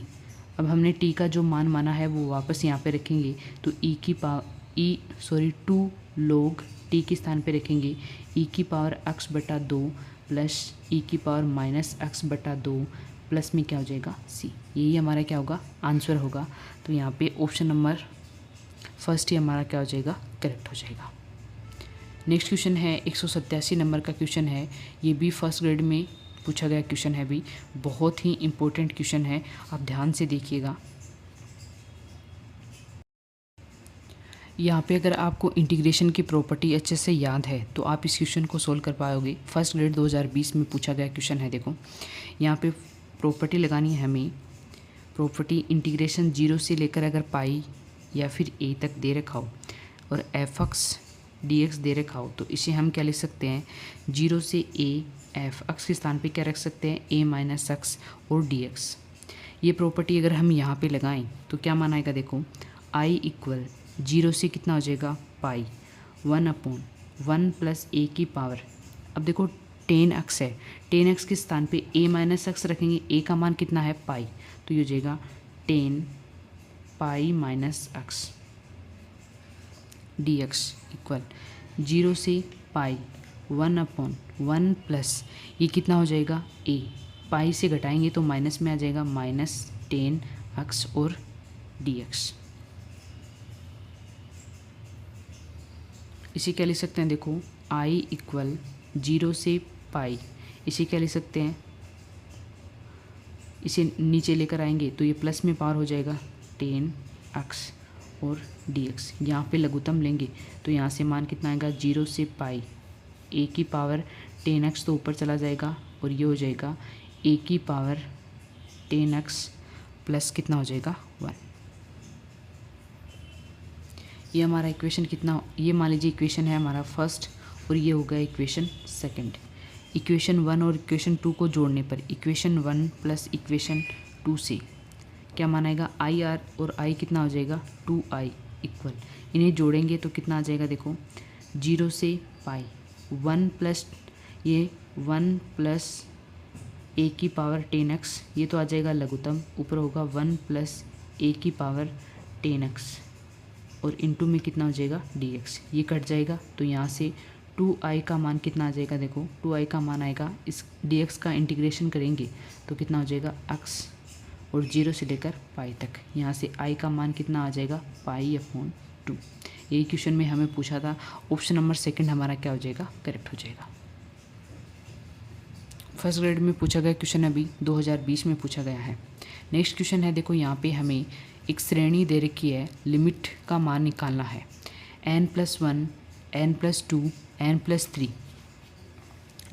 अब हमने t का जो मान माना है वो वापस यहाँ पे रखेंगे तो 2 log t के स्थान पे रखेंगे e की पावर x बटा 2 प्लस e की पावर माइनस x बटा 2 प्लस में क्या हो जाएगा c। यही हमारा क्या होगा आंसर होगा। तो यहाँ पे ऑप्शन नंबर फर्स्ट ही हमारा क्या हो जाएगा करेक्ट हो जाएगा। नेक्स्ट क्वेश्चन है 187 नंबर का क्वेश्चन है, ये भी फर्स्ट ग्रेड में पूछा गया क्वेश्चन है, भी बहुत ही इम्पोर्टेंट क्वेश्चन है, आप ध्यान से देखिएगा। यहाँ पे अगर आपको इंटीग्रेशन की प्रॉपर्टी अच्छे से याद है तो आप इस क्वेश्चन को सोल्व कर पाओगे। फर्स्ट ग्रेड 2020 में पूछा गया क्वेश्चन है। देखो यहाँ पे प्रॉपर्टी लगानी है हमें, प्रॉपर्टी इंटीग्रेशन 0 से लेकर अगर पाई या फिर a तक दे रखा हो और fx dx दे रखा हो तो इसे हम क्या लिख सकते हैं 0 से a fx के स्थान पे क्या रख सकते हैं a माइनस एक्स और dx। ये प्रॉपर्टी अगर हम यहाँ पे लगाएं तो क्या मान आएगा देखो i इक्वल 0 से कितना हो जाएगा पाई 1 अपॉन 1 प्लस a की पावर, अब देखो 10x है, 10x के स्थान पे a माइनस एक्स रखेंगे, a का मान कितना है पाई, तो ये हो जाएगा 10 pi minus x dx equal 0 से पाई 1 अपॉन 1 प्लस ये कितना हो जाएगा a, पाई से घटाएंगे तो माइनस में आ जाएगा माइनस 10x और dx। इसे क्या लिख सकते हैं देखो i इक्वल 0 से पाई, इसे क्या लिख सकते हैं, इसे नीचे लेकर आएंगे तो ये प्लस में पावर हो जाएगा 10x और dx। यहाँ पे लघुत्तम लेंगे तो यहाँ से मान कितना आएगा 0 से पाई a की पावर 10x तो ऊपर चला जाएगा और ये हो जाएगा a की पावर 10x प्लस कितना हो जाएगा 1। ये हमारा इक्वेशन कितना, ये मान लीजिए इक्वेशन है हमारा फर्स्ट और ये होगा इक्वेशन सेकंड। इक्वेशन 1 और इक्वेशन 2 को जोड़ने पर इक्वेशन 1 प्लस इक्वेशन 2 से क्या मान आएगा आई आर और आई कितना हो जाएगा 2i इक्वल, इन्हें जोड़ेंगे तो कितना आ जाएगा देखो 0 से पाई 1 प्लस ये 1 प्लस a की पावर 10x, ये तो आ जाएगा लघुत्तम, ऊपर होगा 1 प्लस a की पावर 10x और इनटू में कितना हो जाएगा dx, ये कट जाएगा तो यहाँ से 2i का मान कितना आ जाएगा देखो 2i का मान आएगा, इस dx का इंटीग्रेशन करेंगे तो कितना हो जाएगा x और 0 से लेकर पाई तक, यहाँ से i का मान कितना आ जाएगा पाई अपॉन 2। यही क्वेश्चन में हमें पूछा था, ऑप्शन नंबर सेकंड हमारा क्या हो जाएगा करेक्ट हो जाएगा। फर्स्ट ग्रेड में पूछा गया क्वेश्चन अभी 2020 में पूछा गया है। नेक्स्ट क्वेश्चन है देखो यहाँ पे हमें एक श्रेणी दे रखी है, लिमिट का मान निकालना है n+1 n+2 n+3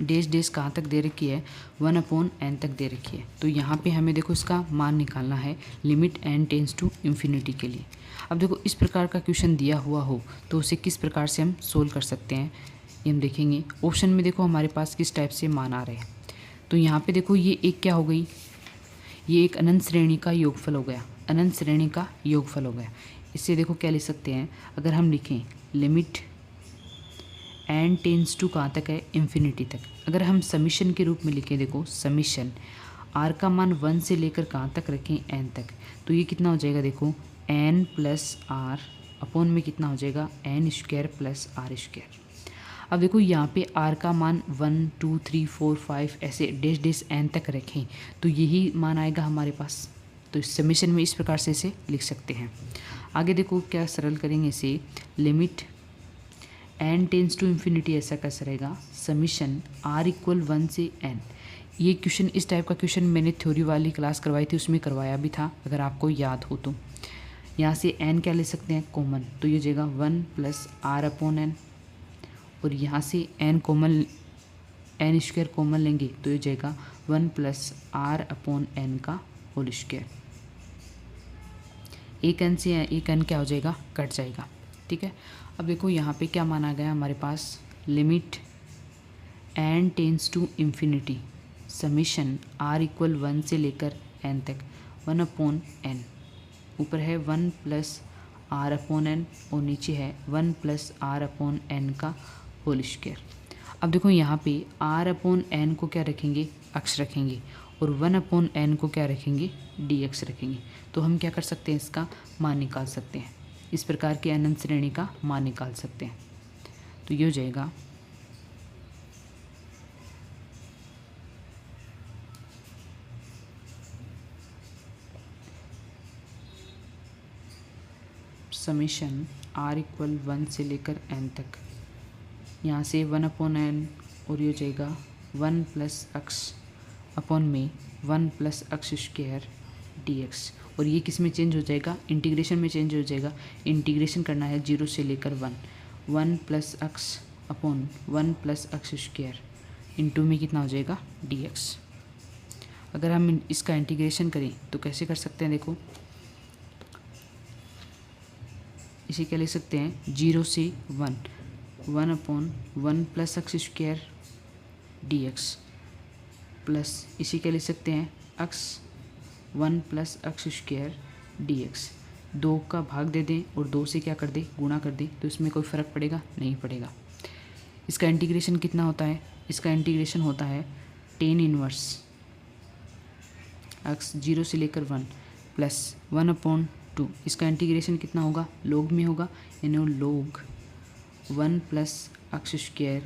dash dash कहाँ तक दे रखी है 1/n तक दे रखी है। तो यहाँ पे हमें देखो इसका मान निकालना है limit n tends to infinity के लिए। अब देखो इस प्रकार का क्वेश्चन दिया हुआ हो तो उसे किस प्रकार से हम सोल्व कर सकते हैं ये हम देखेंगे। ऑप्शन में देखो हमारे पास किस टाइप से मान आ रहे हैं, तो यहाँ पे देखो ये एक क्या हो गई, ये एक अनंत श्रेणी का योगफल हो गया, अनंत श्रेणी का योगफल हो गया। इससे देखो क्या लिख सकते हैं, अगर हम लिखें लिमिट n टेंस टू कहाँ तक है इन्फिनिटी तक, अगर हम समीशन के रूप में लिखें देखो समीशन r का मान 1 से लेकर कहाँ तक रखें n तक, तो ये कितना हो जाएगा देखो n + r अपॉन में कितना हो जाएगा n² + r²। अब देखो यहाँ पे r का मान 1 2 3 4 5 ऐसे डैश डैश n तक रखें तो यही मान आएगा हमारे पास। तो इस समीशन में इस प्रकार से इसे लिख सकते हैं। आगे देखो क्या सरल करेंगे इसे, limit n tends to infinity ऐसा कैसा रहेगा, समीशन r इक्वल 1 से n। ये क्वेश्चन, इस टाइप का क्वेश्चन मैंने थ्योरी वाली क्लास करवाई थी, उसमें करवाया भी था, अगर आपको याद हो तो। यहाँ से n क्या ले सकते हैं, कॉमन, तो ये हो जाएगा 1 प्लस r अपॉन n, और यहाँ से n common, n square common लेंगे तो ये हो जाएगा 1 प्लस r अपॉन n का होल स्क्वायर। एक n से एक n क्या हो जाएगा, कट जाएगा। ठीक है, अब देखो यहाँ पे क्या माना गया हमारे पास, limit n tends to infinity summation r equal 1 से लेकर n तक 1 अपॉन n, ऊपर है 1 प्लस r अपॉन n और नीचे है 1 प्लस r अपॉन n का होल स्क्वायर। अब देखो यहाँ पे r अपॉन n को क्या रखेंगे, अक्ष रखेंगे, और 1 अपॉन n को क्या रखेंगे, dx रखेंगे। तो हम क्या कर सकते हैं, इसका मान निकाल सकते हैं, इस प्रकार के अनंत श्रेणी का मान निकाल सकते हैं। तो ये हो जाएगा समीशन r इक्वल 1 से लेकर n तक, यहाँ से 1 अपॉन n और ये हो जाएगा 1 प्लस अक्ष अपॉन में 1 प्लस अक्ष स्क्वायर dx, और ये किस में चेंज हो जाएगा, इंटीग्रेशन में चेंज हो जाएगा। इंटीग्रेशन करना है 0 से लेकर 1 प्लस अक्ष अपॉन 1 प्लस अक्ष स्क्वायर इंटू में कितना हो जाएगा, dx। अगर हम इसका इंटीग्रेशन करें तो कैसे कर सकते हैं, देखो इसे क्या लिख सकते हैं, 0 से 1 अपॉन 1 प्लस अक्ष स्क्वायर dx, प्लस इसे क्या लिख सकते हैं, अक्ष 1 प्लस अक्ष स्क्वायर dx। 2 का भाग दे दें और 2 से क्या कर दें, गुणा कर दें, तो इसमें कोई फ़र्क पड़ेगा, नहीं पड़ेगा। इसका इंटीग्रेशन कितना होता है, इसका इंटीग्रेशन होता है टेन इनवर्स अक्ष 0 से लेकर 1 प्लस 1 अपॉन 2, इसका इंटीग्रेशन कितना होगा, लोग में होगा, यानी लोग 1 प्लस अक्ष स्क्वायर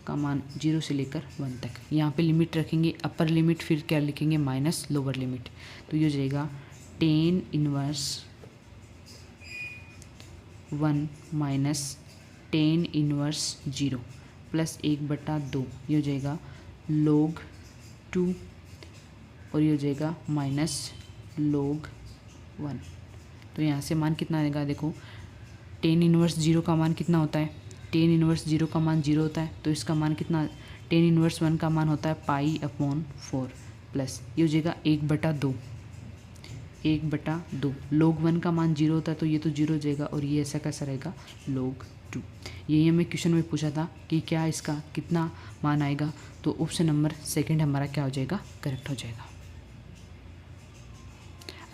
का मान 0 से लेकर 1 तक। यहाँ पे लिमिट रखेंगे, अपर लिमिट, फिर क्या लिखेंगे, माइनस लोअर लिमिट। तो ये हो जाएगा tan inverse 1 minus tan inverse 0 plus 1/2, ये हो जाएगा लोग 2, और ये हो जाएगा माइनस लोग 1। तो यहाँ से मान कितना आएगा, देखो टेन इनवर्स 0 का मान कितना होता है, टेन इनवर्स 0 का मान 0 होता है, तो इसका मान कितना, टेन इनवर्स 1 का मान होता है पाई अपॉन 4, प्लस ये हो जाएगा 1/2, 1/2। लोग 1 का मान 0 होता है, तो ये तो 0 हो जाएगा, और ये ऐसा कैसा रहेगा, लोग 2। यही हमें क्वेश्चन में पूछा था कि क्या इसका कितना मान आएगा, तो ऑप्शन नंबर सेकंड हमारा क्या हो जाएगा, करेक्ट हो जाएगा।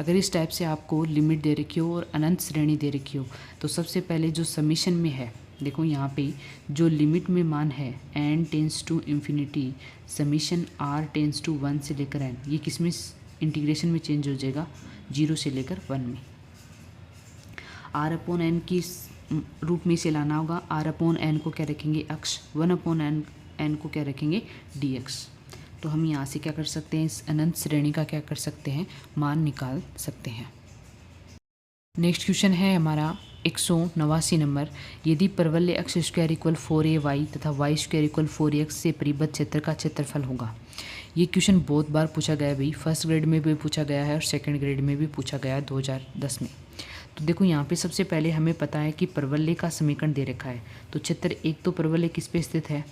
अगर इस टाइप से आपको लिमिट दे रखी हो और अनंत श्रेणी दे रखी हो, तो सबसे पहले जो समीशन में है, देखो यहाँ पे जो लिमिट में मान है n tends to infinity summation r tends to 1 से लेकर n, ये किस में इंटीग्रेशन में चेंज हो जाएगा, 0 से लेकर 1 में। r अपॉन n की रूप में इसे लाना होगा, r अपॉन n को क्या रखेंगे, अक्ष, 1 अपॉन n को क्या रखेंगे, dx। तो हम यहाँ से क्या कर सकते हैं, इस अनंत श्रेणी का क्या कर सकते हैं, मान निकाल सकते हैं। नेक्स्ट क्वेश्चन है हमारा 189 नंबर, यदि परवलय अक्ष स्क्वायर इक्वल 4ay तथा वाई स्क्वायर इक्वल 4x से परिबद्ध क्षेत्र का क्षेत्रफल होगा। ये क्वेश्चन बहुत बार पूछा गया है भाई, फर्स्ट ग्रेड में भी पूछा गया है और सेकंड ग्रेड में भी पूछा गया है 2010 में। तो देखो यहाँ पे सबसे पहले हमें पता है कि परवलय का समीकरण दे रखा है, तो क्षेत्र एक तो परवलय किस पे स्थित है,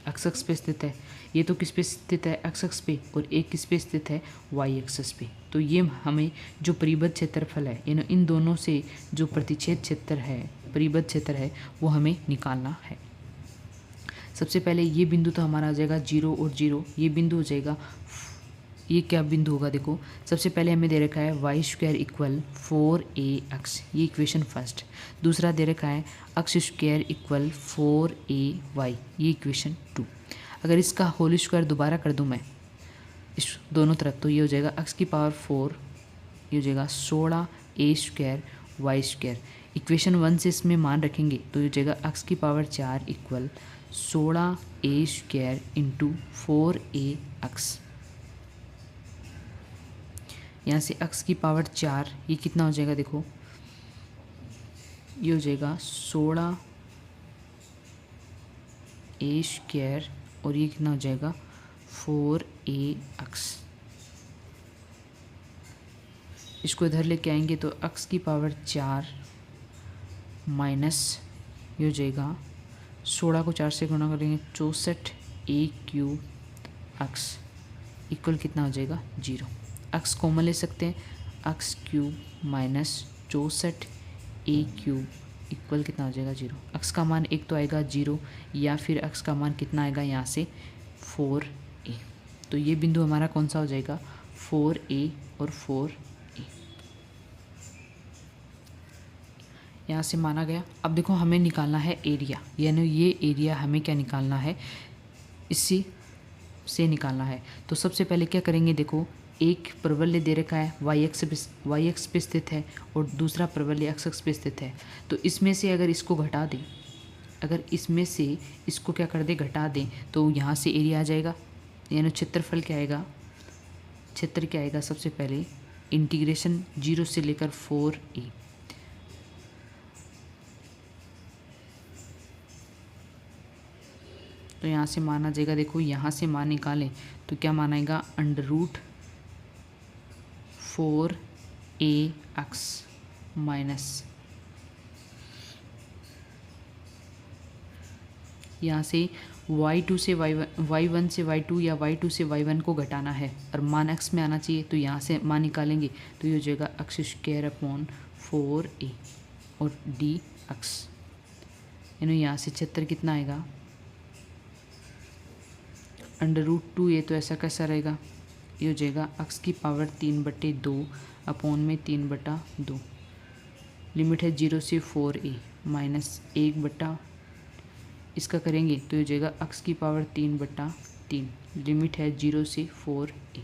एक्स अक्ष पे स्थित है, ये तो किस पे स्थित है, एक्स अक्ष पे, और एक किस पे स्थित है, वाई एक्सिस पे। तो ये हमें जो परिबद्ध क्षेत्रफल है, यानी इन दोनों से जो प्रतिच्छेद क्षेत्र है, परिबद्ध क्षेत्र है, वो हमें निकालना है। सबसे पहले ये बिंदु तो हमारा आ जाएगा 0 और 0, ये बिंदु हो जाएगा, ये क्या बिंदु होगा, देखो सबसे पहले हमें दे रखा है वाई स्क्वायर इक्वल 4ax, ये इक्वेशन फर्स्ट। दूसरा दे रखा है अक्ष स्क्वायर इक्वल 4ay, ये इक्वेशन 2। अगर इसका होल स्क्वायर दोबारा कर दूं मैं इस दोनों तरफ, तो ये हो जाएगा x की पावर 4, ये हो जाएगा 16a square Y square, equation 1 से इसमें मान रखेंगे तो ये हो जाएगा x की power 4 equal 16a² into 4ax। यहाँ से x की पावर 4 ये कितना हो जाएगा, देखो ये हो जाएगा 16a² और ये कितना हो जाएगा 4ax। इसको इधर लेके आएंगे तो x की पावर 4 माइनस ये हो जाएगा 16 को 4 से गुणा करेंगे 64a³ x इक्वल कितना हो जाएगा 0। x कॉमन ले सकते हैं, x³ माइनस 64a³ इक्वल कितना हो जाएगा 0। x का मान एक तो आएगा 0 या फिर x का मान कितना आएगा यहाँ से 4a। तो ये बिंदु हमारा कौन सा हो जाएगा 4a और 4a। यहाँ से माना गया। अब देखो हमें निकालना है एरिया, यानी ये एरिया हमें क्या निकालना है, इसी से निकालना है। तो सबसे पहले क्या करेंगे, देखो एक प्रवलय दे रखा है y एक्स पे स्थित है और दूसरा प्रवलय x एक्स पे स्थित है। तो इसमें से अगर इसको घटा दें, अगर इसमें से इसको क्या कर दें घटा दें तो यहाँ से एरिया आ जाएगा, यानी क्षेत्रफल क्या आएगा, क्षेत्र क्या आएगा, सबसे पहले इंटीग्रेशन 0 से लेकर 4a। तो यहाँ से मान आ जाएगा, देखो यहाँ से मान निकालें तो क्या मान आएगा √4ax माइनस यहाँ से y2 से y1 से y2 या y2 से y1 को घटाना है और मान x में आना चाहिए। तो यहाँ से मान निकालेंगे तो ये हो जाएगा x² / 4a और dx, यानी यहाँ से क्षेत्र कितना आएगा √2a। तो ऐसा कैसा रहेगा, ये हो जाएगा x की पावर 3/2 अपॉन में 3/2। लिमिट है 0 से 4a माइनस 1/, इसका करेंगे तो ये हो जाएगा x की पावर 3/3। लिमिट है 0 से 4a।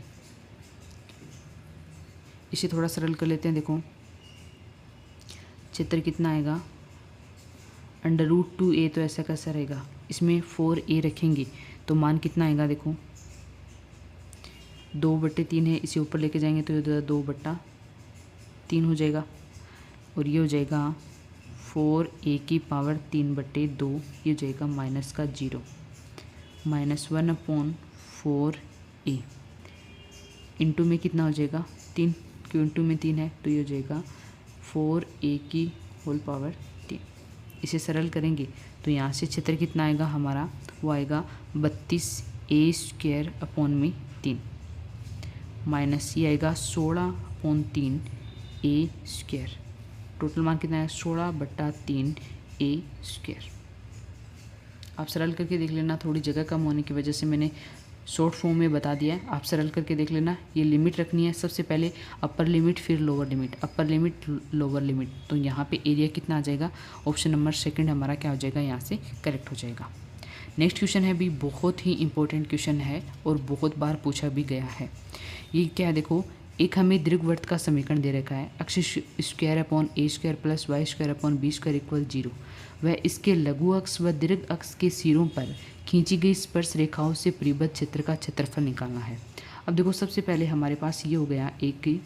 इसे थोड़ा सरल कर लेते हैं। देखो क्षेत्र कितना आएगा √2a। तो ऐसा कैसा रहेगा, इसमें 4a रखेंगे तो मान कितना आएगा, देखो 2/3 है, इसे ऊपर लेके जाएंगे तो ये 2/3 हो जाएगा और ये हो जाएगा 4a की पावर 3/2। ये हो जाएगा माइनस का 0 -1/4a इंटू में कितना हो जाएगा 3, क्यों इंटू में 3 है तो ये हो जाएगा 4a की होल पावर 3। इसे सरल करेंगे तो यहाँ से क्षेत्र कितना आएगा हमारा, वो आएगा 32a² अपॉन में 3 माइनस ये आएगा 16/3a²। टोटल मान कितना है 16/3a²। आप सरल करके देख लेना, थोड़ी जगह कम होने की वजह से मैंने शॉर्ट फॉर्म में बता दिया है, आप सरल करके देख लेना। ये लिमिट रखनी है, सबसे पहले अपर लिमिट फिर lower limit, upper limit lower limit. तो यहाँ पे एरिया कितना आ जाएगा, ऑप्शन नंबर सेकंड हमारा क्या हो जाएगा, यहाँ से करेक्ट हो जाएगा। नेक्स्ट क्वेश्चन है भी बहुत ही इंपॉर्टेंट क्वेश्चन है और बहुत बार पूछा भी गया है। ये क्या है, देखो एक हमें दीर्घवृत्त का समीकरण दे रखा है x² upon a² plus y² upon b² equal 0। वह इसके लघु अक्ष व दीर्घ अक्ष के सिरों पर खींची गई स्पर्श रेखाओं से परिबद्ध क्षेत्र का क्षेत्रफल निकालना है। अब देखो सबसे पहले हमारे पास ये हो गया एक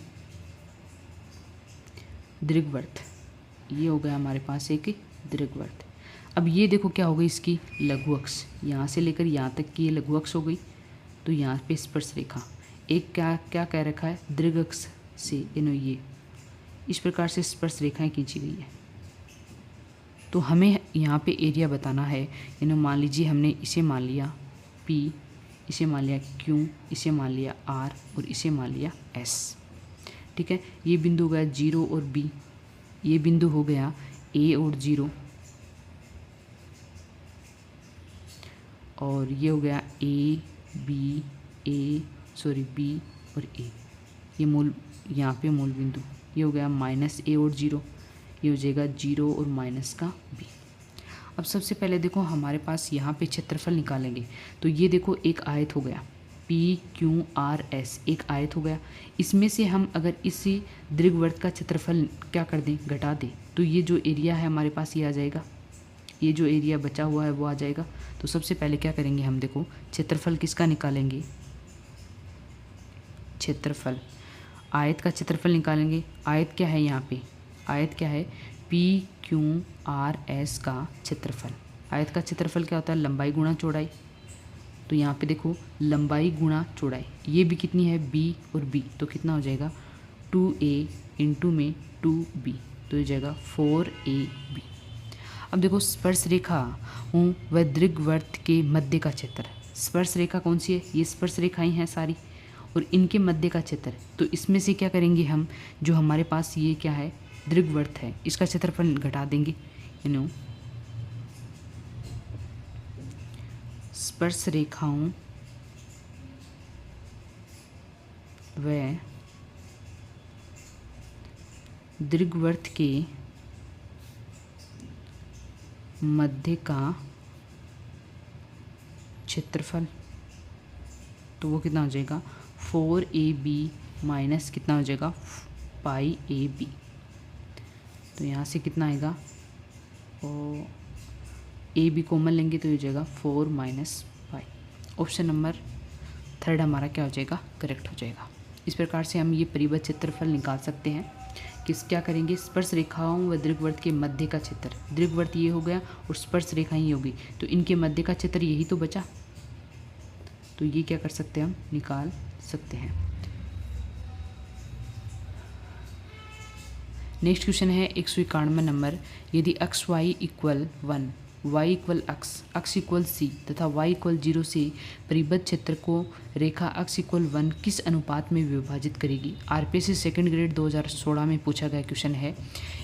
दीर्घवृत्त, ये हो गया हमारे पास एक दीर्घवृत्त। अब ये देखो क्या हो गई इसकी लघु अक्ष, यहाँ से लेकर यहाँ तक की ये लघु अक्ष हो गई। तो यहाँ पे स्पर्श रेखा एक क्या कह रखा है, दीर्घ अक्ष से ये इस प्रकार से स्पर्श रेखाएं खींची गई है। तो हमें यहाँ पे एरिया बताना है, यानी मान लीजिए हमने इसे मान लिया P, इसे मान लिया Q, इसे मान लिया R और इसे मान लिया S। ठीक है, ये बिंदु हो गया 0 और B, ये बिंदु हो गया A और 0 और ये हो गया B और A। ये मूल, यहाँ पे मूल बिंदु, ये हो गया -a और 0, ये हो जाएगा 0 और माइनस का b। अब सबसे पहले देखो हमारे पास यहाँ पे क्षेत्रफल निकालेंगे। तो ये देखो एक आयत हो गया PQRS, एक आयत हो गया। इसमें से हम अगर इसी दीर्घवृत्त का क्षेत्रफल क्या कर दें, घटा दें, तो ये जो एरिया है हमारे पास ये आ जाएगा, ये जो एरिया बचा हुआ है वो आ जाएगा। तो सबसे पहले क्या करेंगे हम, देखो क्षेत्रफल किसका निकालेंगे, क्षेत्रफल, आयत का क्षेत्रफल निकालेंगे। आयत क्या है यहाँ पे, आयत क्या है, PQRS का क्षेत्रफल। आयत का क्षेत्रफल क्या होता है, लंबाई गुणा चौड़ाई। तो यहाँ पे देखो लंबाई गुणा चौड़ाई, ये भी कितनी है, B और B, तो कितना हो जाएगा 2A इंटू में 2B, तो ये जाएगा 4AB। अब देखो स्पर्श रेखा हूँ व दीर्घवृत्त के मध्य का क्षेत्र। स्पर्श रेखा कौन सी है, ये स्पर्श रेखाएं हैं सारी, और इनके मध्य का क्षेत्र। तो इसमें से क्या करेंगे हम, जो हमारे पास ये क्या है दीर्घवृत्त है, इसका क्षेत्रफल घटा देंगे। स्पर्श रेखाओं व दीर्घवृत्त के मध्य का क्षेत्रफल, तो वो कितना हो जाएगा 4AB माइनस कितना हो जाएगा पाई AB। तो यहाँ से कितना आएगा, और AB कॉमन लेंगे तो ये हो जाएगा 4 माइनस पाई। ऑप्शन नंबर 3 हमारा क्या हो जाएगा, करेक्ट हो जाएगा। इस प्रकार से हम ये परिबद्ध क्षेत्रफल निकाल सकते हैं। क्या करेंगे, स्पर्श रेखाओं व दीर्घवृत्त के मध्य का क्षेत्र, दीर्घवृत्त ये हो गया और स्पर्श रेखा ही होगी, तो इनके मध्य का क्षेत्र यही तो बचा, तो ये क्या कर सकते हैं हम, निकाल सकते हैं। नेक्स्ट क्वेश्चन है 191 नंबर, यदि अक्ष y इक्वल 1, y इक्वल अक्ष इक्वल C तथा y इक्वल 0 से परिबद्ध क्षेत्र को रेखा अक्ष इक्वल 1 किस अनुपात में विभाजित करेगी। RPSC सेकंड ग्रेड 2016 में पूछा गया क्वेश्चन है।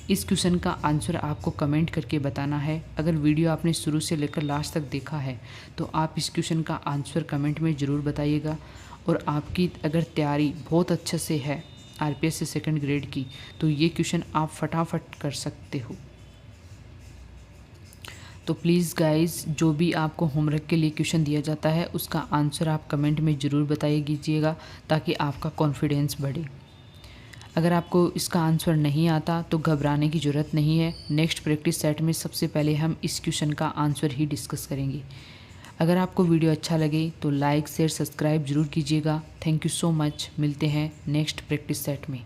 इस क्वेश्चन का आंसर आपको कमेंट करके बताना है। अगर वीडियो आपने शुरू से लेकर लास्ट तक देखा है तो आप इस क्वेश्चन का आंसर कमेंट में ज़रूर बताइएगा। और आपकी अगर तैयारी बहुत अच्छे से है RPSC सेकंड ग्रेड की, तो ये क्वेश्चन आप फटाफट कर सकते हो। तो प्लीज़ गाइस, जो भी आपको होमवर्क के लिए क्वेश्चन दिया जाता है उसका आंसर आप कमेंट में ज़रूर बताइएगा, ताकि आपका कॉन्फिडेंस बढ़े। अगर आपको इसका आंसर नहीं आता तो घबराने की ज़रूरत नहीं है। नेक्स्ट प्रैक्टिस सेट में सबसे पहले हम इस क्वेश्चन का आंसर ही डिस्कस करेंगे। अगर आपको वीडियो अच्छा लगे तो लाइक शेयर सब्सक्राइब ज़रूर कीजिएगा। Thank you so much. मिलते हैं नेक्स्ट प्रैक्टिस सेट में।